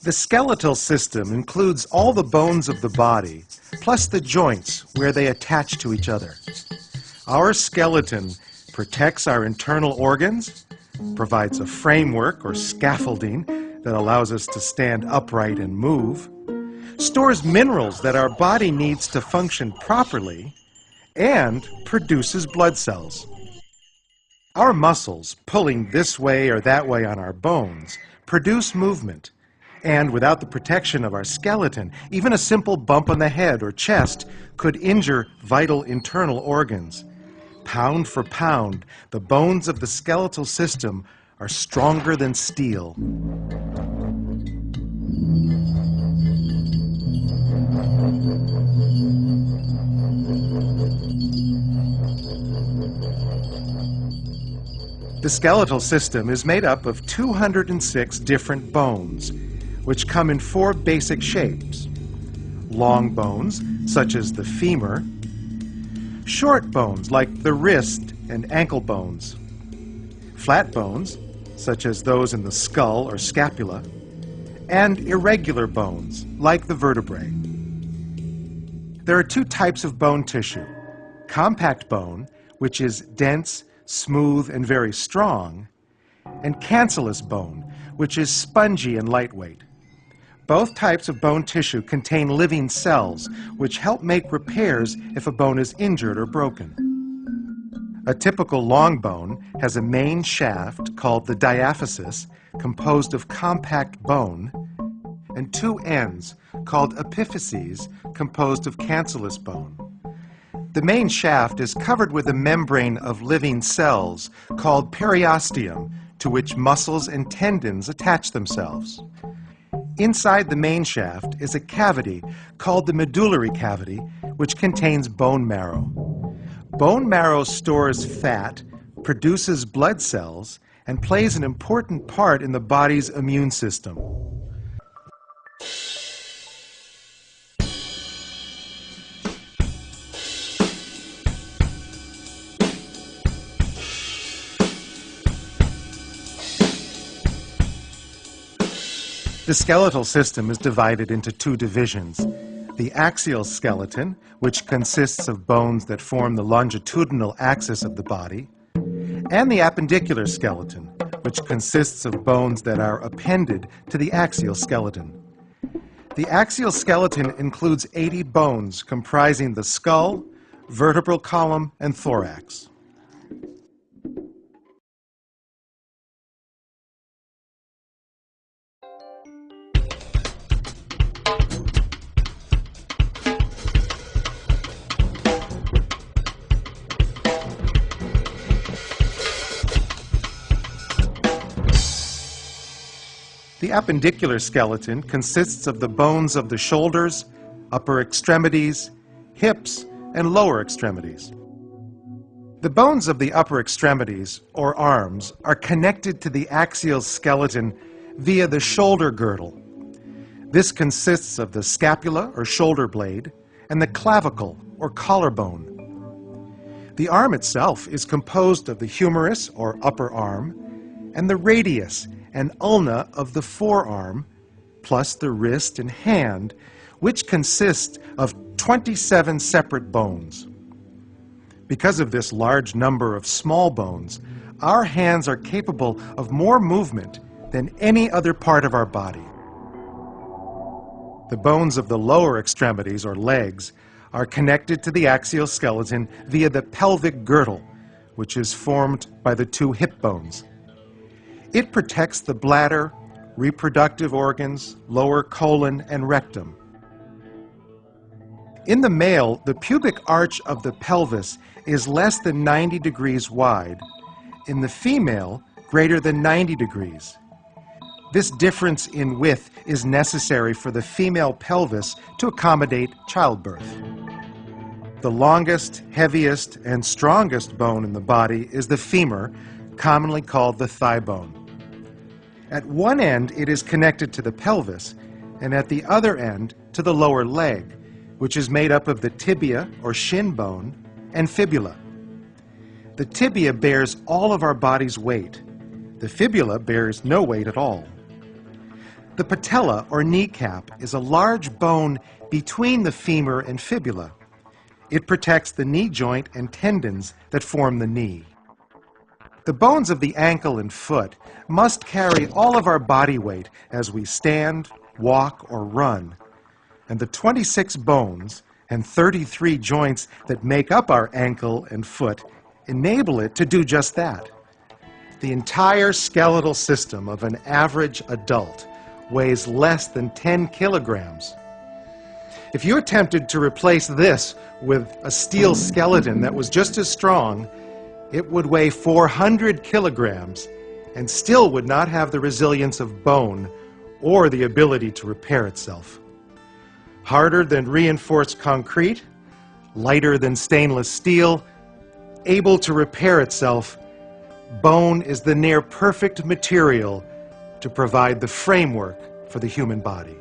The skeletal system includes all the bones of the body, plus the joints where they attach to each other. Our skeleton protects our internal organs, provides a framework or scaffolding that allows us to stand upright and move, stores minerals that our body needs to function properly, and produces blood cells. Our muscles, pulling this way or that way on our bones, produce movement. And without the protection of our skeleton, even a simple bump on the head or chest could injure vital internal organs. Pound for pound, the bones of the skeletal system are stronger than steel. The skeletal system is made up of 206 different bones, which come in 4 basic shapes. Long bones, such as the femur. Short bones, like the wrist and ankle bones. Flat bones, such as those in the skull or scapula. And irregular bones, like the vertebrae. There are 2 types of bone tissue. Compact bone, which is dense, smooth, and very strong, and cancellous bone, which is spongy and lightweight. Both types of bone tissue contain living cells, which help make repairs if a bone is injured or broken. A typical long bone has a main shaft called the diaphysis, composed of compact bone, and 2 ends called epiphyses, composed of cancellous bone. The main shaft is covered with a membrane of living cells called periosteum, to which muscles and tendons attach themselves. Inside the main shaft is a cavity called the medullary cavity, which contains bone marrow. Bone marrow stores fat, produces blood cells, and plays an important part in the body's immune system. The skeletal system is divided into 2 divisions. The axial skeleton, which consists of bones that form the longitudinal axis of the body, and the appendicular skeleton, which consists of bones that are appended to the axial skeleton. The axial skeleton includes 80 bones comprising the skull, vertebral column, and thorax. The appendicular skeleton consists of the bones of the shoulders, upper extremities, hips, and lower extremities. The bones of the upper extremities, or arms, are connected to the axial skeleton via the shoulder girdle. This consists of the scapula, or shoulder blade, and the clavicle, or collarbone. The arm itself is composed of the humerus, or upper arm, and the radius and ulna of the forearm, plus the wrist and hand, which consist of 27 separate bones. Because of this large number of small bones, our hands are capable of more movement than any other part of our body. The bones of the lower extremities, or legs, are connected to the axial skeleton via the pelvic girdle, which is formed by the 2 hip bones. It protects the bladder, reproductive organs, lower colon, and rectum. In the male, the pubic arch of the pelvis is less than 90 degrees wide. In the female, greater than 90 degrees. This difference in width is necessary for the female pelvis to accommodate childbirth. The longest, heaviest, and strongest bone in the body is the femur, commonly called the thigh bone. At one end, it is connected to the pelvis, and at the other end to the lower leg, which is made up of the tibia, or shin bone, and fibula. The tibia bears all of our body's weight. The fibula bears no weight at all. The patella, or kneecap, is a large bone between the femur and fibula. It protects the knee joint and tendons that form the knee. The bones of the ankle and foot must carry all of our body weight as we stand, walk, or run. And the 26 bones and 33 joints that make up our ankle and foot enable it to do just that. The entire skeletal system of an average adult weighs less than 10 kilograms. If you attempted to replace this with a steel skeleton that was just as strong, it would weigh 400 kilograms and still would not have the resilience of bone or the ability to repair itself. Harder than reinforced concrete, lighter than stainless steel, able to repair itself, bone is the near perfect material to provide the framework for the human body.